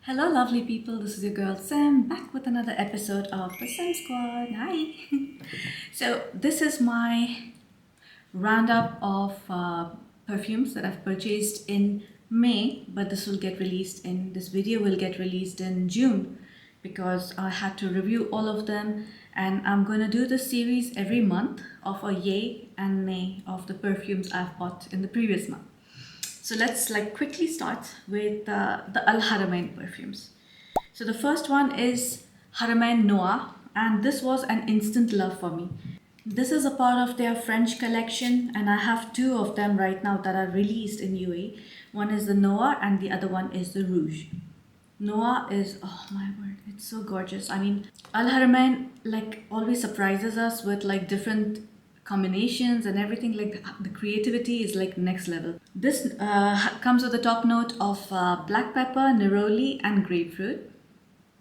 Hello, lovely people. This is your girl Sam back with another episode of the Sam Squad. Hi. So, this is my roundup of perfumes that I've purchased in May, but this video will get released in June because I had to review all of them, and I'm gonna do this series every month of a yay and nay of the perfumes I've bought in the previous month. So let's quickly start with the Al Haramain perfumes. So the first one is Haramain Noir, and this was an instant love for me. This is a part of their French collection, and I have two of them right now that are released in UAE. One is the Noir and the other one is the Rouge. Noir is, oh my word, it's so gorgeous. I mean, Al Haramain always surprises us with different combinations and everything. The creativity is next level. This comes with a top note of black pepper, neroli and grapefruit,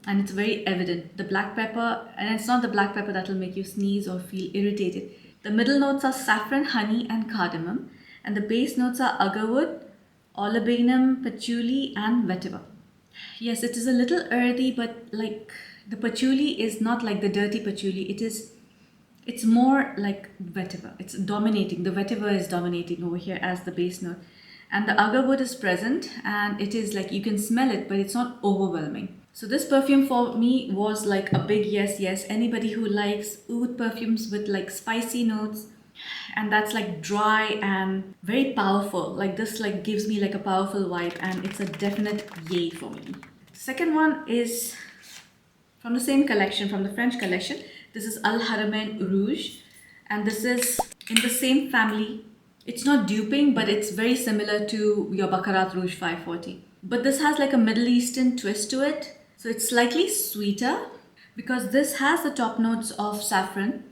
and it's very evident, the black pepper, and it's not the black pepper that will make you sneeze or feel irritated. The middle notes are saffron, honey and cardamom, and the base notes are agarwood, olibanum, patchouli and vetiver. Yes, it is a little earthy, but the patchouli is not like the dirty patchouli. It's more like vetiver. It's dominating. The vetiver is dominating over here as the base note. And the agarwood is present, and it is you can smell it, but it's not overwhelming. So this perfume for me was a big yes. Anybody who likes oud perfumes with spicy notes, and that's dry and very powerful. This gives me a powerful vibe, and it's a definite yay for me. The second one is from the same collection, from the French collection. This is Al Haramain Rouge, and this is in the same family. It's not duping, but it's very similar to your Baccarat Rouge 540. But this has a Middle Eastern twist to it. So it's slightly sweeter because this has the top notes of saffron,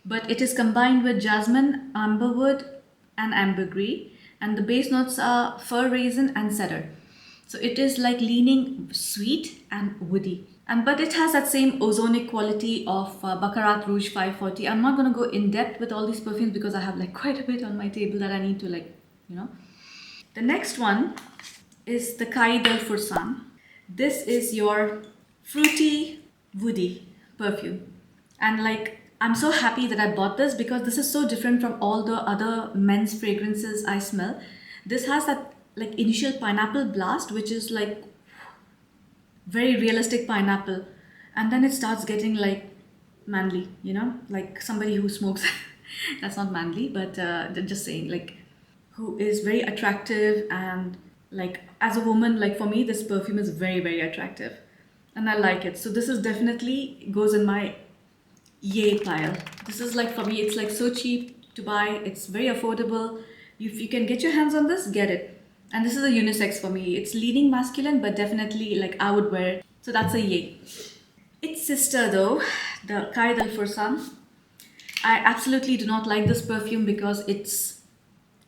but it is combined with jasmine, amberwood and ambergris, and the base notes are fir raisin and cedar. So it is leaning sweet and woody. But it has that same ozonic quality of Baccarat Rouge 540. I'm not going to go in depth with all these perfumes because I have quite a bit on my table that I need to The next one is the Qaed Fursan. This is your fruity, woody perfume. And I'm so happy that I bought this because this is so different from all the other men's fragrances I smell. This has that initial pineapple blast, which is very realistic pineapple, and then it starts getting manly, somebody who smokes. That's not manly, but just saying, who is very attractive, and as a woman, for me this perfume is very attractive and I like it. So this is definitely goes in my yay pile. This is for me, it's so cheap to buy, it's very affordable. If you can get your hands on this, get it. And this is a unisex for me. It's leaning masculine, but definitely I would wear it. So that's a yay. Its sister though, the Qaed Fursan. I absolutely do not like this perfume because it's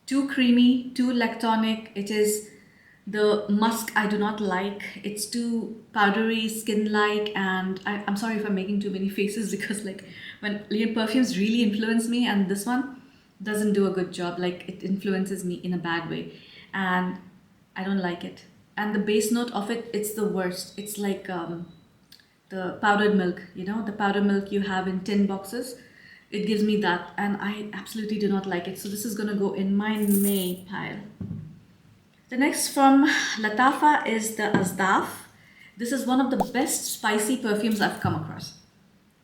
too creamy, too lactonic. It is the musk I do not like. It's too powdery, skin-like, and I'm sorry if I'm making too many faces because when perfumes really influence me, and this one doesn't do a good job. It influences me in a bad way, and I don't like it. And the base note of it, it's the worst. It's the powdered milk, the powdered milk you have in tin boxes. It gives me that, and I absolutely do not like it. So this is gonna go in my May pile. The next from Lattafa is the Asdaf. This is one of the best spicy perfumes I've come across.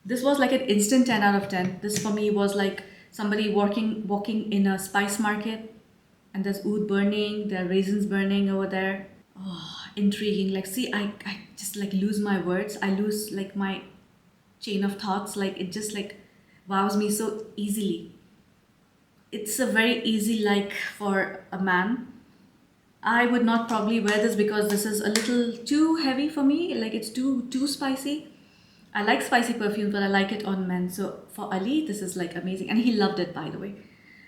This was an instant 10 out of 10. This for me was somebody walking in a spice market, and there's oud burning, there are raisins burning over there. Oh, intriguing. See, I just lose my words. I lose my chain of thoughts. It just wows me so easily. It's a very easy for a man. I would not probably wear this because this is a little too heavy for me. It's too spicy. I like spicy perfumes, but I like it on men. So for Ali, this is amazing, and he loved it, by the way.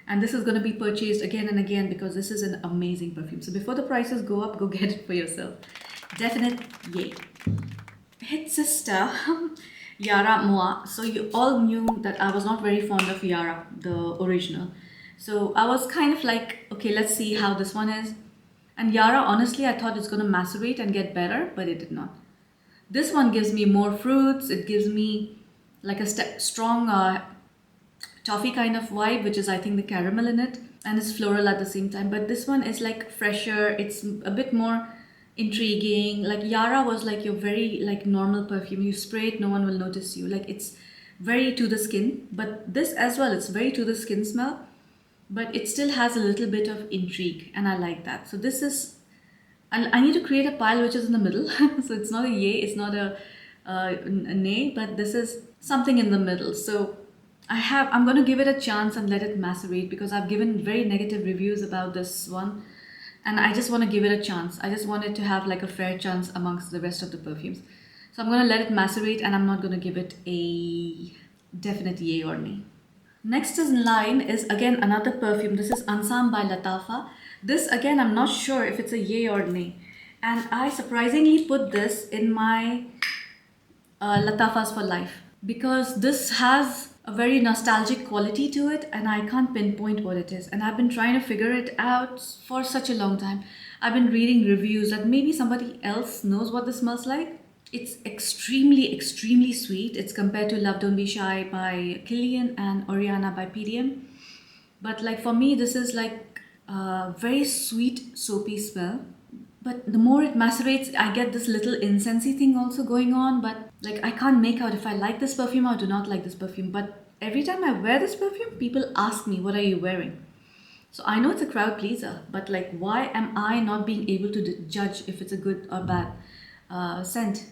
And this is going to be purchased again and again because this is an amazing perfume. So before the prices go up, go get it for yourself. Definite yay. Its sister, Yara Moi. So you all knew that I was not very fond of Yara, the original. So I was kind of okay, let's see how this one is. And Yara, honestly, I thought it's going to macerate and get better, but it did not. This one gives me more fruits. It gives me like a strong toffee kind of vibe, which is I think the caramel in it, and it's floral at the same time. But this one is like fresher. It's a bit more intriguing. Like Yara was like your very like normal perfume. You spray it, no one will notice you. Like it's very to the skin. But this as well, it's very to the skin smell, but it still has a little bit of intrigue, and I like that. So this is, I need to create a pile which is in the middle. So it's not a yay, it's not a nay, but this is something in the middle. So I'm going to give it a chance and let it macerate, because I've given very negative reviews about this one, and I just want to give it a chance. I just want it to have like a fair chance amongst the rest of the perfumes. So I'm going to let it macerate, and I'm not going to give it a definite yay or nay. Next in line is again another perfume. This is Ansaam by Lattafa. This again, I'm not sure if it's a yay or nay. And I surprisingly put this in my Lattafas for life, because this has a very nostalgic quality to it, and I can't pinpoint what it is. And I've been trying to figure it out for such a long time. I've been reading reviews that maybe somebody else knows what this smells like. It's extremely, extremely sweet. It's compared to Love Don't Be Shy by Kilian and Oriana by PDM. But like for me, this is like a very sweet, soapy smell. But the more it macerates, I get this little incensey thing also going on. But like I can't make out if I like this perfume or do not like this perfume. But every time I wear this perfume, people ask me, what are you wearing? So I know it's a crowd pleaser, but like why am I not being able to judge if it's a good or bad scent?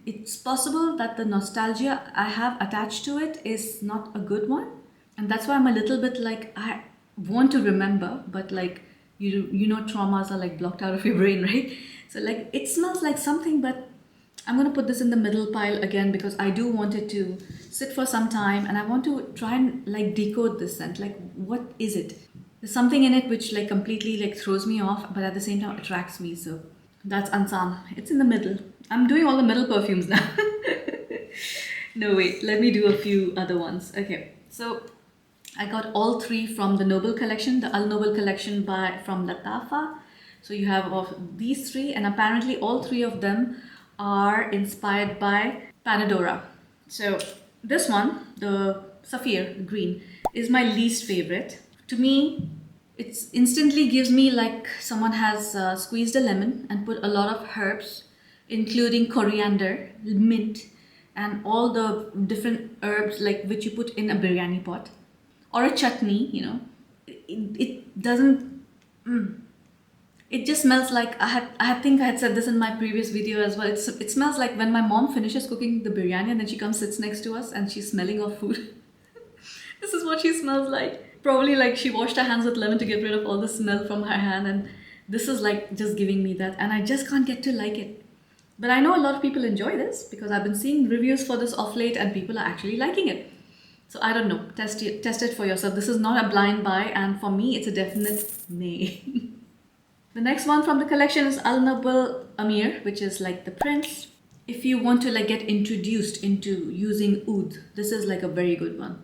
It's possible that the nostalgia I have attached to it is not a good one, and that's why I'm a little bit like, I want to remember, but like you know traumas are like blocked out of your brain, right? So like it smells like something, but I'm gonna put this in the middle pile again, because I do want it to sit for some time, and I want to try and like decode this scent. Like what is it? There's something in it which like completely like throws me off, but at the same time attracts me. So that's Ansaam. It's in the middle. I'm doing all the middle perfumes now. No, wait. Let me do a few other ones. Okay. So I got all three from the Nobel collection, the Al Nobel collection from Lattafa. So you have of these three, and apparently all three of them are inspired by Panadora. So this one, the Sapphire Green, is my least favorite. To me, it instantly gives me like someone has squeezed a lemon and put a lot of herbs, including coriander, mint, and all the different herbs like which you put in a biryani pot or a chutney, you know. It doesn't, it just smells like, I think I had said this in my previous video as well. It smells like when my mom finishes cooking the biryani and then she comes, sits next to us, and she's smelling of food. This is what she smells like. Probably like she washed her hands with lemon to get rid of all the smell from her hand, and this is like just giving me that, and I just can't get to like it. But I know a lot of people enjoy this, because I've been seeing reviews for this off late and people are actually liking it. So I don't know, test it for yourself. This is not a blind buy, and for me it's a definite nay. The next one from the collection is Al Nobel Ameer, which is like the prince. If you want to like get introduced into using oud, this is like a very good one.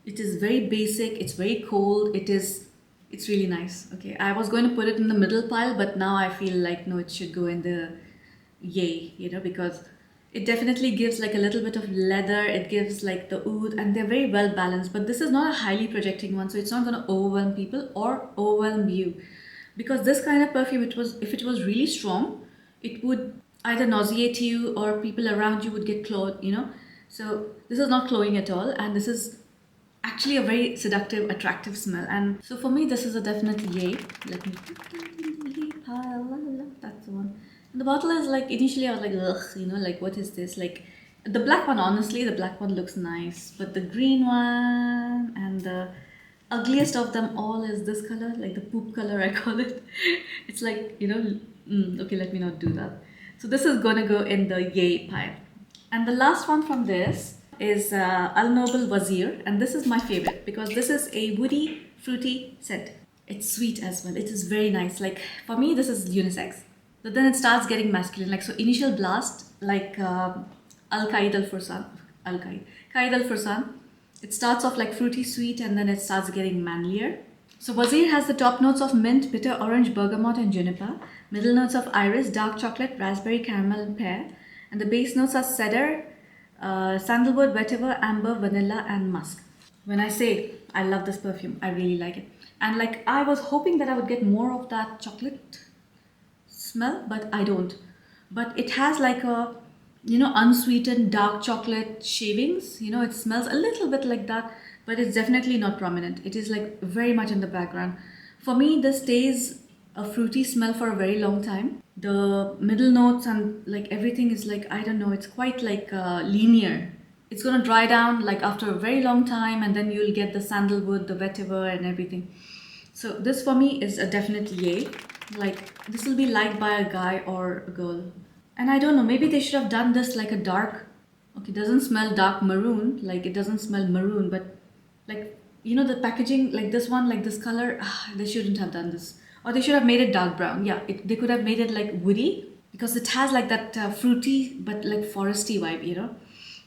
It is very basic, it's very cold, it's really nice. Okay, I was going to put it in the middle pile, but now I feel like no, it should go in the yay, you know, because it definitely gives like a little bit of leather, it gives like the oud, and they're very well balanced. But this is not a highly projecting one, so it's not going to overwhelm people or overwhelm you. Because this kind of perfume, if it was really strong, it would either nauseate you or people around you would get clothed, you know. So this is not cloying at all, and this is actually a very seductive, attractive smell. And so for me, this is a definite yay. Let me put that in the yay pile. That's the one. And the bottle is like, initially I was like, ugh, you know, like what is this? Like the black one, honestly, the black one looks nice, but the green one and the ugliest of them all is this color, like the poop color I call it. It's like, you know, okay, let me not do that. So this is gonna go in the yay pile. And the last one from this is Al Nobel Wazeer, and this is my favorite because this is a woody, fruity scent. It's sweet as well. It is very nice. Like for me, this is unisex. But then it starts getting masculine. Like so, initial blast, like Qaed al Fursan, Qaed al Fursan. It starts off like fruity sweet, and then it starts getting manlier. So Wazeer has the top notes of mint, bitter, orange, bergamot and juniper, middle notes of iris, dark chocolate, raspberry, caramel and pear, and the base notes are cedar, sandalwood, vetiver, amber, vanilla and musk. When I say I love this perfume, I really like it. And like I was hoping that I would get more of that chocolate smell, but I don't. But it has like a, unsweetened dark chocolate shavings. It smells a little bit like that, but it's definitely not prominent. It is like very much in the background. For me, this stays a fruity smell for a very long time. The middle notes and like everything is like, I don't know, it's quite like linear. It's gonna dry down like after a very long time, and then you'll get the sandalwood, the vetiver and everything. So this for me is a definite yay. Like this will be liked by a guy or a girl. And I don't know, maybe they should have done this like a dark, okay, it doesn't smell dark maroon, like it doesn't smell maroon, but like, the packaging, like this one, like this color, they shouldn't have done this. Or they should have made it dark brown. Yeah, they could have made it like woody, because it has like that fruity but like foresty vibe.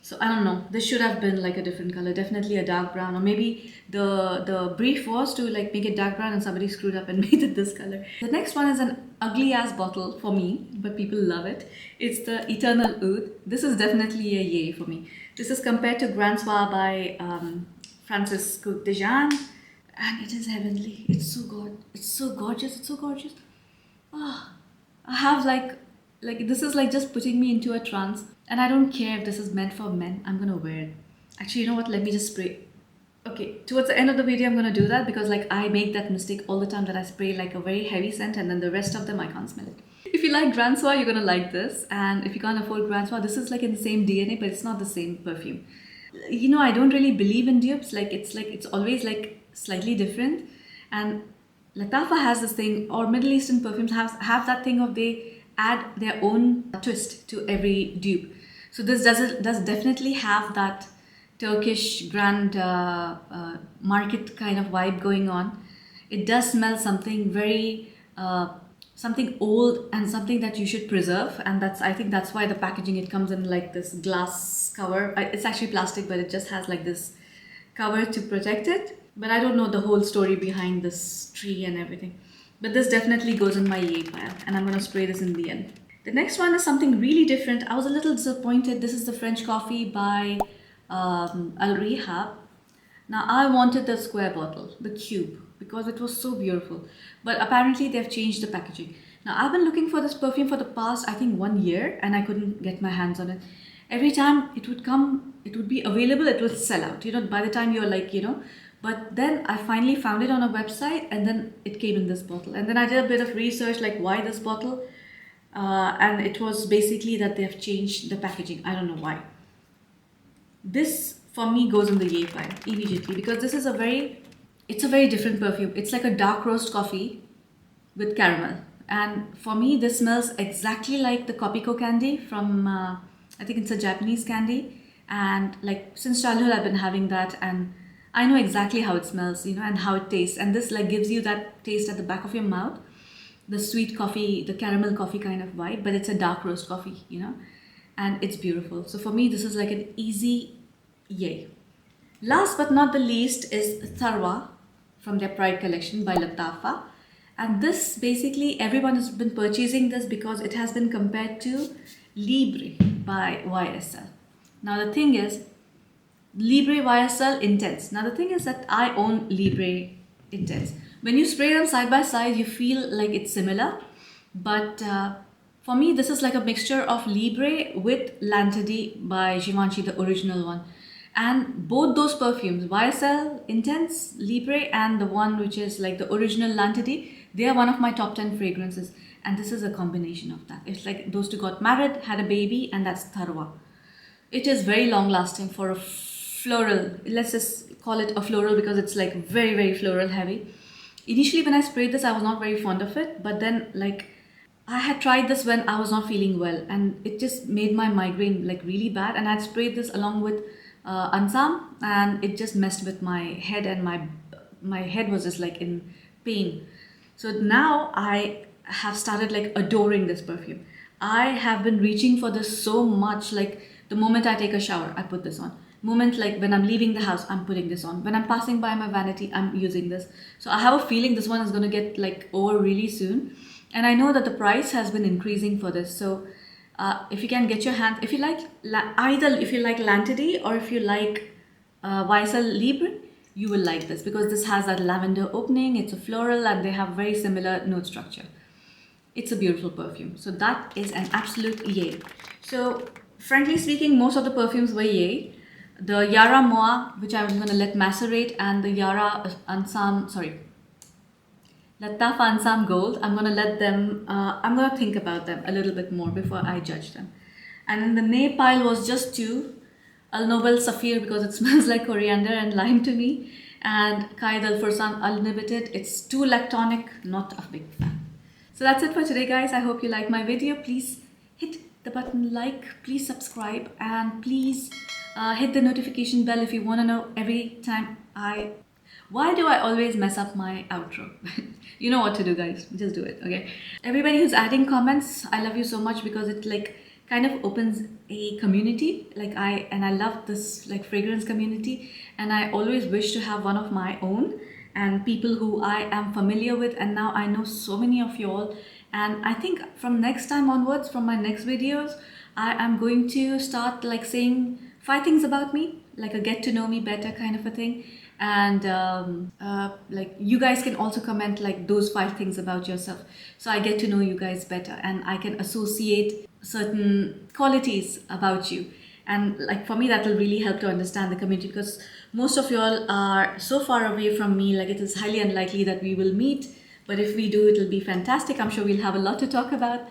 So I don't know, this should have been like a different color, definitely a dark brown, or maybe the brief was to like make it dark brown and somebody screwed up and made it this color. The next one is an ugly ass bottle for me, but people love it. It's the Eternal Oud. This is definitely a yay for me. This is compared to Grand Soir by Francis Coupe de Jean, and it is heavenly. It's so good. It's so gorgeous. It's so gorgeous. Ah, I have like this is like just putting me into a trance. And I don't care if this is meant for men. I'm gonna wear it. Actually, you know what? Let me just spray. Okay, towards the end of the video, I'm gonna do that because like I make that mistake all the time, that I spray like a very heavy scent and then the rest of them I can't smell it. If you like Grand Soir, you're gonna like this. And if you can't afford Grand Soir, this is like in the same DNA, but it's not the same perfume. I don't really believe in dupes. It's always like slightly different. And Lattafa has this thing, or Middle Eastern perfumes have that thing of they add their own twist to every dupe. So this does definitely have that Turkish grand market kind of vibe going on. It does smell something very something old and something that you should preserve, and I think that's why the packaging, it comes in like this glass cover. It's actually plastic, but it just has like this cover to protect it. But I don't know the whole story behind this tree and everything. But this definitely goes in my yay pile, and I'm gonna spray this in the end. The next one is something really different. I was a little disappointed. This is the French Coffee by Rehab. Now I wanted the square bottle, the cube, because it was so beautiful. But apparently they've changed the packaging. Now I've been looking for this perfume for the past, I think, 1 year, and I couldn't get my hands on it. Every time it would come, it would be available, it would sell out. By the time you're like, But then I finally found it on a website, and then it came in this bottle. And then I did a bit of research, like why this bottle? And it was basically that they have changed the packaging. I don't know why. This for me goes in the yay pile immediately, because this is it's a very different perfume. It's like a dark roast coffee with caramel. And for me, this smells exactly like the Kopiko candy from, I think it's a Japanese candy. And like since childhood, I've been having that, and I know exactly how it smells, and how it tastes. And this like gives you that taste at the back of your mouth. The sweet coffee, the caramel coffee kind of vibe, but it's a dark roast coffee, and it's beautiful. So for me, this is like an easy yay. Last but not the least is Tharwah from their Pride collection by Lattafa. And this basically, everyone has been purchasing this because it has been compared to Libre by YSL. Now the thing is, Libre YSL Intense. Now the thing is that I own Libre Intense. When you spray them side by side, you feel like it's similar. But for me, this is like a mixture of Libre with Lantadi by Givenchy, the original one. And both those perfumes, YSL Intense, Libre, and the one which is like the original Lantadi, they are one of my top 10 fragrances. And this is a combination of that. It's like those two got married, had a baby, and that's Tharwah. It is very long lasting for a floral. Let's just call it a floral because it's like very, very floral heavy. Initially when I sprayed this, I was not very fond of it, but then like I had tried this when I was not feeling well, and it just made my migraine like really bad, and I had sprayed this along with Ansaam, and it just messed with my head, and my head was just like in pain. So now I have started like adoring this perfume. I have been reaching for this so much. Like the moment I take a shower, I put this on. moment, like when I'm leaving the house, I'm putting this on. When I'm passing by my vanity, I'm using this. So I have a feeling this one is going to get like over really soon. And I know that the price has been increasing for this. So if you can get your hand, if you like either if you like Lantide or if you like Wazeer Libre, you will like this because this has that lavender opening. It's a floral and they have very similar note structure. It's a beautiful perfume. So that is an absolute yay. So frankly speaking, most of the perfumes were yay. The Yara Moi, which I'm going to let macerate, and the Lattafa Ansaam Gold, I'm going to let them, I'm going to think about them a little bit more before I judge them. And in the Nay pile was just two. Nobel Saphir because it smells like coriander and lime to me. And Qaed Fursan Unlimited. It's too lactonic, not a big fan. So that's it for today, guys. I hope you like my video. Please hit the button like, please subscribe, and please hit the notification bell if you want to know every time Why do I always mess up my outro? You know what to do, guys. Just do it, okay? Everybody who's adding comments, I love you so much because it like kind of opens a community. Like I love this like fragrance community, and I always wish to have one of my own and people who I am familiar with, and now I know so many of you all. And I think from next time onwards, from my next videos, I am going to start like saying 5 things about me, like a get to know me better kind of a thing. And like you guys can also comment like those 5 things about yourself, so I get to know you guys better and I can associate certain qualities about you. And like for me, that will really help to understand the community, because most of you all are so far away from me, like it is highly unlikely that we will meet, but if we do, it'll be fantastic. I'm sure we'll have a lot to talk about.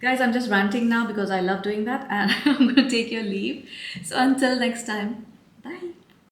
Guys, I'm just ranting now because I love doing that, and I'm going to take your leave. So until next time, bye.